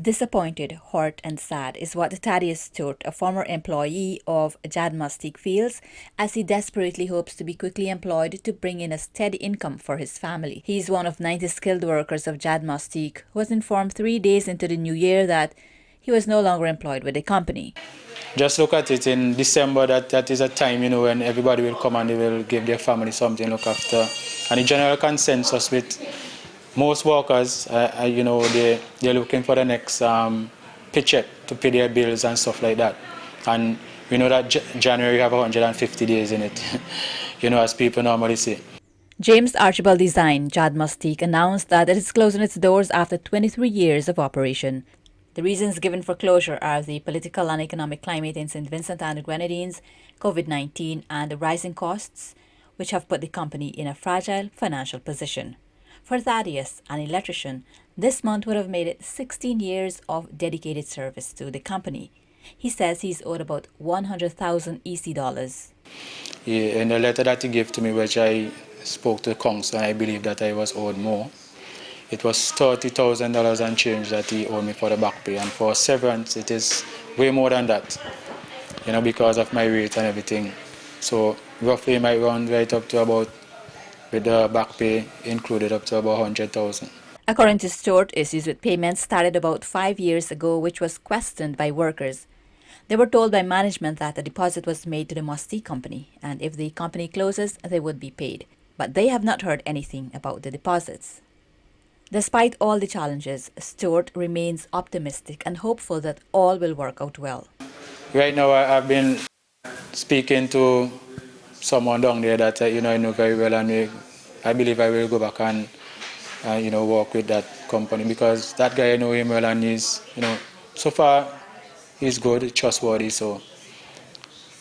Disappointed, hurt and sad is what Thaddeus Stewart, a former employee of JAD Mustique, feels as he desperately hopes to be quickly employed to bring in a steady income for his family. He is one of 90 skilled workers of JAD Mustique who was informed 3 days into the new year that he was no longer employed with the company. Just look at it in December, that is a time, when everybody will come and they will give their family something to look after. And the general consensus with most workers, they're looking for the next paycheck to pay their bills and stuff like that. And we know that January have 150 days in it, as people normally say. James Archibald Design, JAD Mustique, announced that it is closing its doors after 23 years of operation. The reasons given for closure are the political and economic climate in St. Vincent and the Grenadines, COVID-19, and the rising costs, which have put the company in a fragile financial position. For Thaddeus, an electrician, this month would have made it 16 years of dedicated service to the company. He says he's owed about 100,000 EC dollars. In the letter that he gave to me, which I spoke to the council, and I believe that I was owed more. It was $30,000 and change that he owed me for the back pay, and for severance it is way more than that, because of my rate and everything. So roughly it might run right up to about, with the back pay included, up to about 100,000. According to Stewart, issues with payments started about 5 years ago, which was questioned by workers. They were told by management that a deposit was made to the Mustique company, and if the company closes, they would be paid. But they have not heard anything about the deposits. Despite all the challenges, Stewart remains optimistic and hopeful that all will work out well. Right now, I've been speaking to someone down there that I know very well, and I believe I will go back and work with that company, because that guy, I know him well, and he's so far he's good, trustworthy. So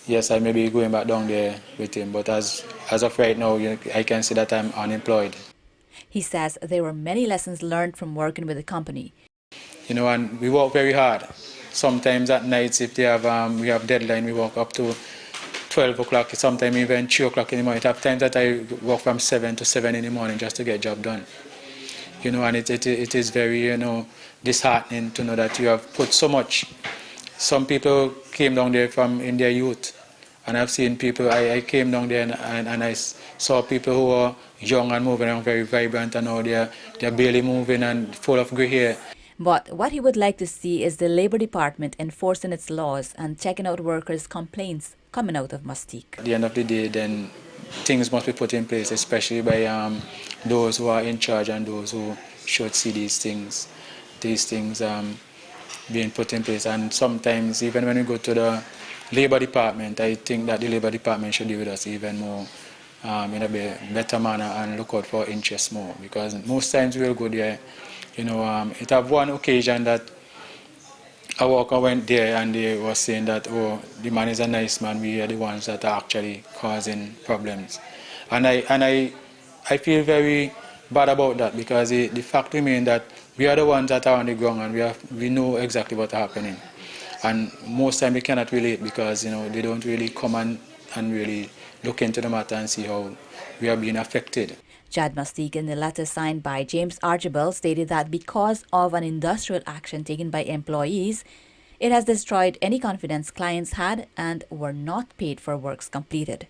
yes, I may be going back down there with him, but as of right now, I can see that I'm unemployed. He says there were many lessons learned from working with the company. And we work very hard. Sometimes at nights, if we have deadline, we work up to 12 o'clock, sometimes even 3 o'clock in the morning. At times that I work from 7 to 7 in the morning just to get job done. And it is very, disheartening to know that you have put so much. Some people came down there in their youth, and I've seen people, I came down there and I saw people who were young and moving around, very vibrant, and now they're barely moving and full of grey hair. But what he would like to see is the Labour Department enforcing its laws and checking out workers' complaints coming out of Mustique. At the end of the day, then things must be put in place, especially by those who are in charge and those who should see these things being put in place. And sometimes, even when we go to the Labour Department, I think that the Labour Department should deal with us even more in a better manner and look out for interests more, because most times we'll go there. It have one occasion that a worker went there and they were saying that, oh, the man is a nice man, we are the ones that are actually causing problems. And I feel very bad about that, because the fact remains that we are the ones that are on the ground, and we know exactly what's happening. And most time we cannot relate, because they don't really come and really look into the matter and see how we are being affected. JAD Mustique, in the letter signed by James Archibald, stated that because of an industrial action taken by employees, it has destroyed any confidence clients had and were not paid for works completed.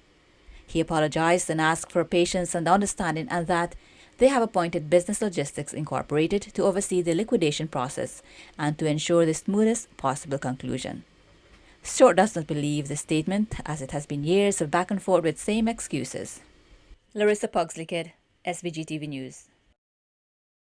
He apologized and asked for patience and understanding, and that they have appointed Business Logistics Incorporated to oversee the liquidation process and to ensure the smoothest possible conclusion. Stewart does not believe the statement, as it has been years of back and forth with same excuses. Larissa Pugsley, SVG-TV News.